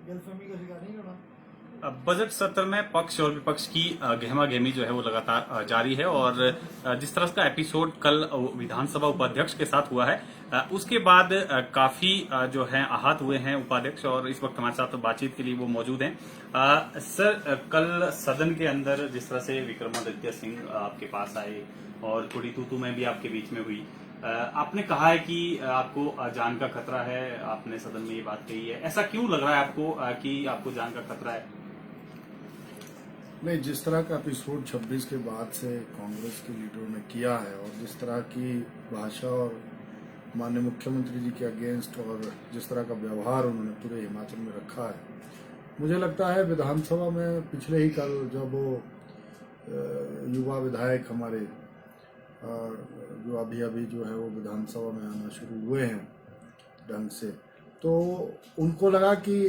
गलतफहमी का शिकार नहीं होना। बजट सत्र में पक्ष और विपक्ष की गहमा गहमी जो है वो लगातार जारी है और जिस तरह का एपिसोड कल विधानसभा उपाध्यक्ष के साथ हुआ है उसके बाद काफी जो है आहत हुए हैं उपाध्यक्ष और इस वक्त हमारे साथ बातचीत के लिए वो मौजूद हैं। सर, कल सदन के अंदर जिस तरह से विक्रमादित्य सिंह आपके पास आए और थोड़ी तू में भी आपके बीच में हुई, आपने कहा है कि आपको जान का खतरा है, आपने सदन में ये बात कही है। ऐसा क्यों लग रहा है आपको कि आपको जान का खतरा है? नहीं, जिस तरह का एपिसोड 26 के बाद से कांग्रेस के लीडरों ने किया है और जिस तरह की भाषा और माननीय मुख्यमंत्री जी के अगेंस्ट और जिस तरह का व्यवहार उन्होंने पूरे हिमाचल में रखा है, मुझे लगता है विधानसभा में पिछले ही कल जब वो युवा विधायक हमारे जो अभी अभी जो है वो विधानसभा में आना शुरू हुए हैं ढंग से, तो उनको लगा कि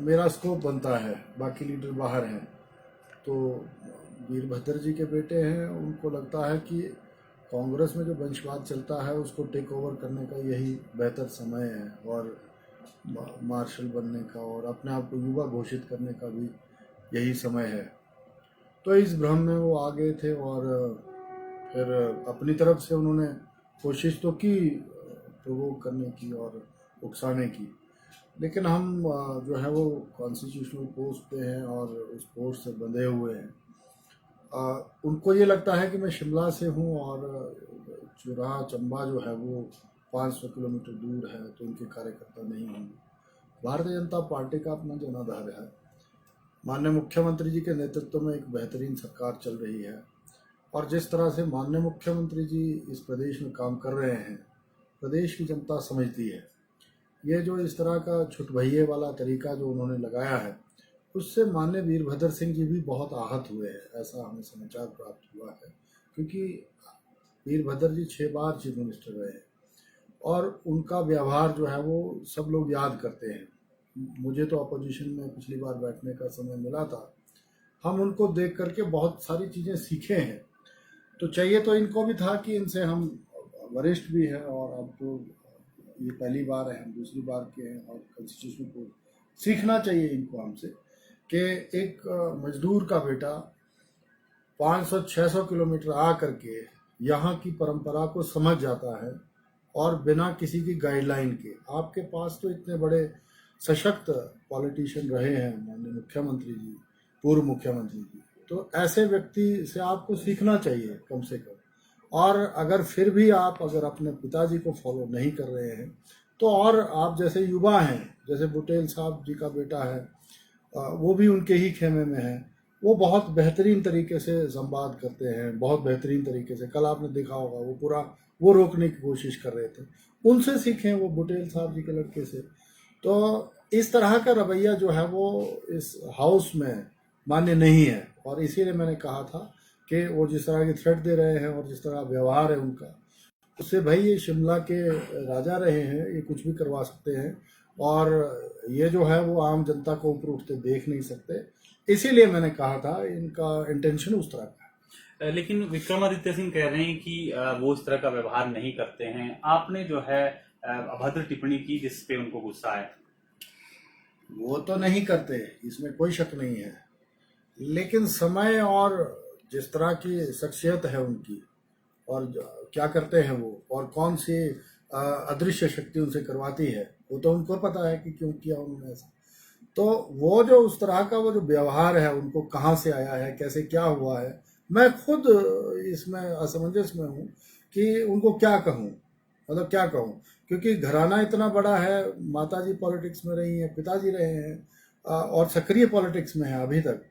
मेरा स्कोप बनता है, बाकी लीडर बाहर हैं। तो वीरभद्र जी के बेटे हैं, उनको लगता है कि कांग्रेस में जो वंशवाद चलता है उसको टेक ओवर करने का यही बेहतर समय है और मार्शल बनने का और अपने आप को युवा घोषित करने का भी यही समय है। तो इस भ्रम में वो आ गए थे और फिर अपनी तरफ से उन्होंने कोशिश तो की प्रोवोक करने की और उकसाने की, लेकिन हम जो है वो कॉन्स्टिट्यूशनल पोस्ट पे हैं और उस पोस्ट से बंधे हुए हैं। उनको ये लगता है कि मैं शिमला से हूँ और चुराह चंबा जो है वो 500 किलोमीटर दूर है, तो उनके कार्यकर्ता नहीं होंगे। भारतीय जनता पार्टी का अपना जनाधार है। माननीय मुख्यमंत्री जी के नेतृत्व में एक बेहतरीन सरकार चल रही है और जिस तरह से माननीय मुख्यमंत्री जी इस प्रदेश में काम कर रहे हैं, प्रदेश की जनता समझती है। ये जो इस तरह का छुटभइये वाला तरीका जो उन्होंने लगाया है, उससे माननीय वीरभद्र सिंह जी भी बहुत आहत हुए हैं, ऐसा हमें समाचार प्राप्त हुआ है। क्योंकि वीरभद्र जी 6 बार चीफ मिनिस्टर रहे हैं और उनका व्यवहार जो है वो सब लोग याद करते हैं। मुझे तो अपोजिशन में पिछली बार बैठने का समय मिला था, हम उनको देख करके बहुत सारी चीज़ें सीखे हैं। तो चाहिए तो इनको भी था कि इनसे हम वरिष्ठ भी हैं और अब तो ये पहली बार है, हम दूसरी बार के हैं और कॉन्स्टिट्यूशन को सीखना चाहिए इनको हमसे कि एक मजदूर का बेटा 500-600 किलोमीटर आ करके यहाँ की परंपरा को समझ जाता है और बिना किसी की गाइडलाइन के। आपके पास तो इतने बड़े सशक्त पॉलिटिशियन रहे हैं माननीय मुख्यमंत्री जी, पूर्व मुख्यमंत्री जी, तो ऐसे व्यक्ति से आपको सीखना चाहिए कम से कम। और अगर फिर भी आप अगर अपने पिताजी को फॉलो नहीं कर रहे हैं तो और आप जैसे युवा हैं, जैसे बुटेल साहब जी का बेटा है, वो भी उनके ही खेमे में है, वो बहुत बेहतरीन तरीके से संवाद करते हैं, बहुत बेहतरीन तरीके से। कल आपने देखा होगा वो पूरा वो रोकने की कोशिश कर रहे थे, उनसे सीखें, वो बुटेल साहब जी के लड़के से। तो इस तरह का रवैया जो है वो इस हाउस में मान्य नहीं है और इसीलिए मैंने कहा था कि वो जिस तरह की थ्रेट दे रहे हैं और जिस तरह व्यवहार है उनका, उससे भाई ये शिमला के राजा रहे हैं, ये कुछ भी करवा सकते हैं और ये जो है वो आम जनता को ऊपर उठते देख नहीं सकते। इसीलिए मैंने कहा था इनका इंटेंशन उस तरह का है। लेकिन विक्रमादित्य सिंह कह रहे हैं कि वो इस तरह का व्यवहार नहीं करते हैं। आपने जो है अभद्र टिप्पणी की जिस पे उनको गुस्सा है। वो तो नहीं करते, इसमें कोई शक नहीं है, लेकिन समय और जिस तरह की शख्सियत है उनकी और क्या करते हैं वो और कौन सी अदृश्य शक्ति उनसे करवाती है, वो तो उनको पता है कि क्यों किया उन्होंने ऐसा। तो वो जो उस तरह का वो जो व्यवहार है, उनको कहाँ से आया है, कैसे क्या हुआ है, मैं खुद इसमें असमंजस में हूँ कि उनको क्या कहूँ, मतलब क्या कहूँ। क्योंकि घराना इतना बड़ा है, माताजी पॉलिटिक्स में रही हैं, पिताजी रहे हैं और सक्रिय पॉलिटिक्स में है अभी तक।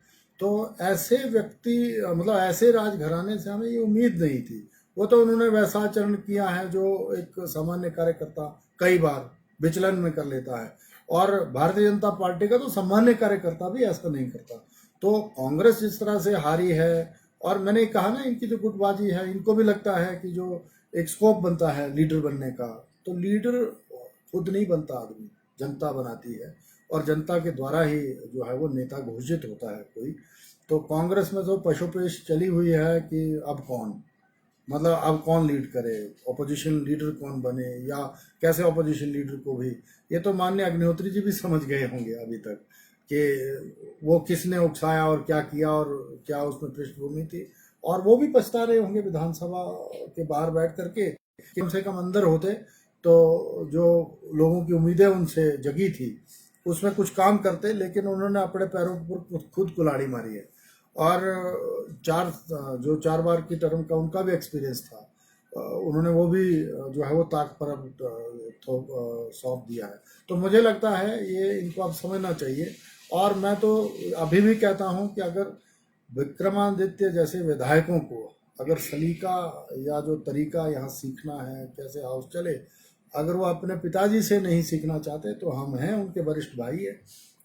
तो ऐसे व्यक्ति मतलब ऐसे राजघराने से हमें ये उम्मीद नहीं थी। वो तो उन्होंने वैसा आचरण किया है जो एक सामान्य कार्यकर्ता कई बार विचलन में कर लेता है और भारतीय जनता पार्टी का तो सामान्य कार्यकर्ता भी ऐसा नहीं करता। तो कांग्रेस जिस तरह से हारी है और मैंने कहा ना इनकी जो गुटबाजी है, इनको भी लगता है कि जो एक स्कोप बनता है लीडर बनने का, तो लीडर खुद नहीं बनता आदमी, जनता बनाती है और जनता के द्वारा ही जो है वो नेता घोषित होता है कोई। तो कांग्रेस में तो पशुपेश चली हुई है कि अब कौन, मतलब अब कौन लीड करे, ऑपोजिशन लीडर कौन बने, या कैसे ऑपोजिशन लीडर को भी, ये तो माननीय अग्निहोत्री जी भी समझ गए होंगे अभी तक कि वो किसने उकसाया और क्या किया और क्या उसमें पृष्ठभूमि थी। और वो भी पछता रहे होंगे विधानसभा के बाहर बैठ करके, कम से कम अंदर होते तो जो लोगों की उम्मीदें उनसे जगी थी उसमें कुछ काम करते, लेकिन उन्होंने अपने पैरों पर खुद कुल्हाड़ी मारी है। और चार बार की टर्म का उनका भी एक्सपीरियंस था, उन्होंने वो भी जो है वो ताक पर अब सौंप दिया है। तो मुझे लगता है ये इनको अब समझना चाहिए। और मैं तो अभी भी कहता हूँ कि अगर विक्रमादित्य जैसे विधायकों को अगर सलीका या जो तरीका यहाँ सीखना है कैसे हाउस चले, अगर वो अपने पिताजी से नहीं सीखना चाहते तो हम हैं, उनके वरिष्ठ भाई है,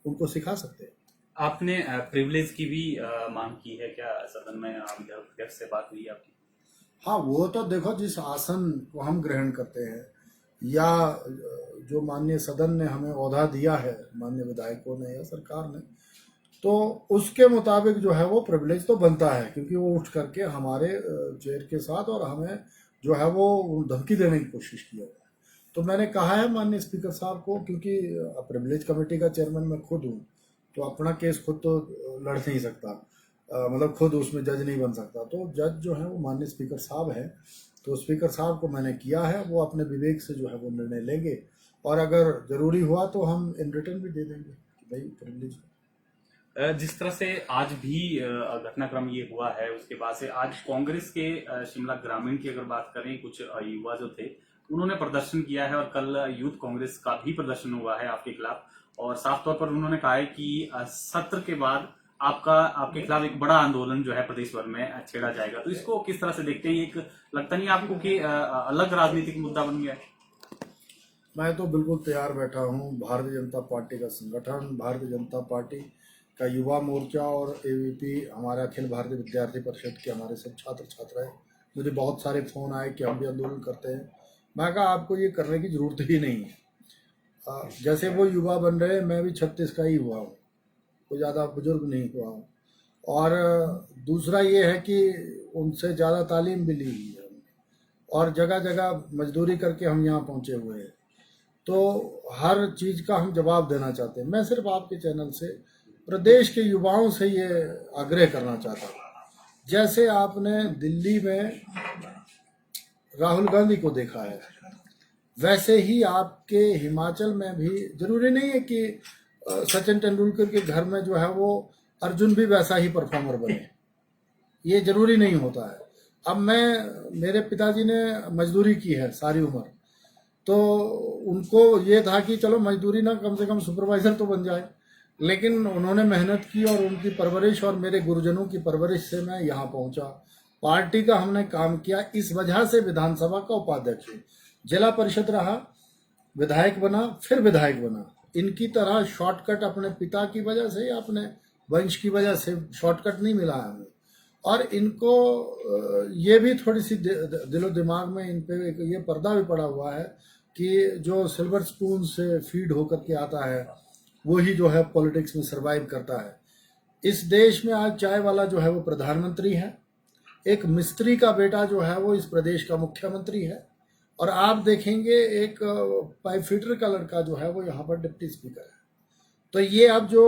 उनको सिखा सकते हैं। आपने प्रिविलेज की भी मांग की है क्या सदन में? अध्यक्ष से बात हुई आपकी? हाँ, वो तो देखो, जिस आसन को हम ग्रहण करते हैं या जो माननीय सदन ने हमें ओहदा दिया है, माननीय विधायकों ने या सरकार ने, तो उसके मुताबिक जो है वो प्रिविलेज तो बनता है, क्योंकि वो उठ करके हमारे चेयर के साथ और हमें जो है वो धमकी देने की कोशिश किया है। तो मैंने कहा है माननीय स्पीकर साहब को, क्योंकि प्रिविलेज कमेटी का चेयरमैन मैं खुद हूँ, तो अपना केस खुद तो लड़ नहीं सकता, मतलब खुद उसमें जज नहीं बन सकता। तो जज जो है वो माननीय स्पीकर साहब है, तो स्पीकर साहब को मैंने किया है, वो अपने विवेक से जो है वो निर्णय लेंगे, और अगर जरूरी हुआ तो हम इन रिटर्न भी दे देंगे कि भाई प्रिविलेज। जिस तरह से आज भी घटनाक्रम ये हुआ है, उसके बाद से आज कांग्रेस के शिमला ग्रामीण की अगर बात करें, कुछ युवा जो थे उन्होंने प्रदर्शन किया है, और कल यूथ कांग्रेस का भी प्रदर्शन हुआ है आपके खिलाफ, और साफ तौर पर उन्होंने कहा है कि सत्र के बाद आपके खिलाफ एक बड़ा आंदोलन जो है प्रदेश भर में छेड़ा जाएगा। तो इसको किस तरह से देखते हैं? एक लगता नहीं आपको कि अलग राजनीतिक मुद्दा बन गया है? मैं तो बिल्कुल तैयार बैठा हूँ। भारतीय जनता पार्टी का संगठन, भारतीय जनता पार्टी का युवा मोर्चा और एबीपी, हमारे अखिल भारतीय विद्यार्थी परिषद के हमारे सब छात्र छात्राएं, मुझे बहुत सारे फ़ोन आए कि हम भी आंदोलन करते हैं। मैं कहा आपको ये करने की ज़रूरत ही नहीं है। जैसे वो युवा बन रहे, मैं भी 36 का ही हुआ हूँ, कोई ज़्यादा बुजुर्ग नहीं हुआ हूँ। और दूसरा ये है कि उनसे ज़्यादा तालीम भी ली हुई है, और जगह जगह मजदूरी करके हम यहाँ पहुँचे हुए हैं। तो हर चीज़ का हम जवाब देना चाहते हैं। मैं सिर्फ आपके चैनल से प्रदेश के युवाओं से ये आग्रह करना चाहता हूँ, जैसे आपने दिल्ली में राहुल गांधी को देखा है, वैसे ही आपके हिमाचल में भी जरूरी नहीं है कि सचिन तेंदुलकर के घर में जो है वो अर्जुन भी वैसा ही परफॉर्मर बने, ये जरूरी नहीं होता है। अब मेरे पिताजी ने मजदूरी की है सारी उम्र, तो उनको ये था कि चलो मजदूरी ना, कम से कम सुपरवाइजर तो बन जाए, लेकिन उन्होंने मेहनत की और उनकी परवरिश और मेरे गुरुजनों की परवरिश से मैं यहाँ पहुँचा। पार्टी का हमने काम किया, इस वजह से विधानसभा का उपाध्यक्ष हूँ, जिला परिषद रहा, विधायक बना, फिर विधायक बना। इनकी तरह शॉर्टकट अपने पिता की वजह से या अपने वंश की वजह से शॉर्टकट नहीं मिला है हमें। और इनको ये भी थोड़ी सी दिलो दिमाग में इन पे ये पर्दा भी पड़ा हुआ है कि जो सिल्वर स्पून से फीड होकर के आता है वही जो है पॉलिटिक्स में सरवाइव करता है। इस देश में आज चाय वाला जो है वो प्रधानमंत्री है, एक मिस्त्री का बेटा जो है वो इस प्रदेश का मुख्यमंत्री है, और आप देखेंगे एक पाइप फिटर का लड़का जो है वो यहाँ पर डिप्टी स्पीकर है। तो ये अब जो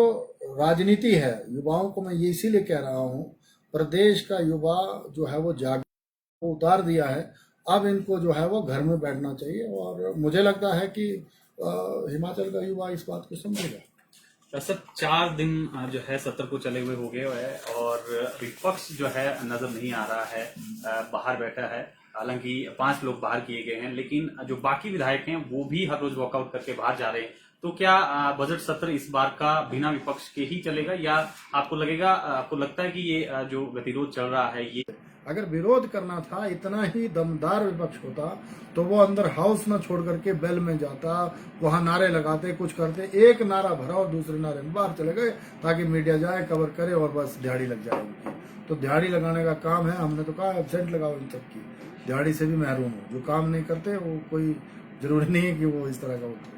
राजनीति है, युवाओं को मैं ये इसीलिए कह रहा हूँ, प्रदेश का युवा जो है वो को उतार दिया है, अब इनको जो है वो घर में बैठना चाहिए। और मुझे लगता है कि हिमाचल का युवा इस बात को समझेगा। सर, 4 दिन जो है सत्र को चले हुए हो गए है, और विपक्ष जो है नजर नहीं आ रहा है, बाहर बैठा है। हालांकि 5 लोग बाहर किए गए हैं, लेकिन जो बाकी विधायक हैं वो भी हर रोज वॉकआउट करके बाहर जा रहे हैं। तो क्या बजट सत्र इस बार का बिना विपक्ष के ही चलेगा, या आपको लगता है कि ये जो गतिरोध चल रहा है ये, अगर विरोध करना था, इतना ही दमदार विपक्ष होता तो वो अंदर हाउस न छोड़ करके बेल में जाता, वहां नारे लगाते, कुछ करते। एक नारा भरा और दूसरे नारे में बाहर चले गए ताकि मीडिया जाए, कवर करे और बस दिहाड़ी लग जाए उनकी। तो दिहाड़ी लगाने का काम है, हमने तो कहा एब्सेंट लगाओ इन सबकी, दिहाड़ी से भी महरूम हो। जो काम नहीं करते वो कोई जरूरी नहीं है कि वो इस तरह का होता है।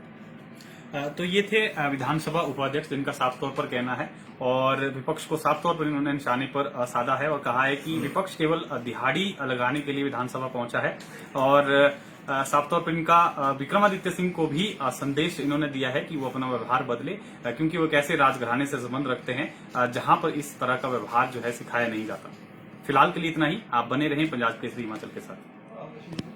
तो ये थे विधानसभा उपाध्यक्ष जिनका साफ तौर पर कहना है और विपक्ष को साफ तौर पर इन्होंने निशाने पर साधा है और कहा है कि विपक्ष केवल दिहाड़ी लगाने के लिए विधानसभा पहुंचा है और साफ तौर पर इनका विक्रमादित्य सिंह को भी संदेश इन्होंने दिया है कि वो अपना व्यवहार बदले क्योंकि वो कैसे राजघराने से संबंध रखते हैं जहां पर इस तरह का व्यवहार जो है सिखाया नहीं जाता। फिलहाल के लिए इतना ही। आप बने रहें पंजाब केसरी हिमाचल के साथ।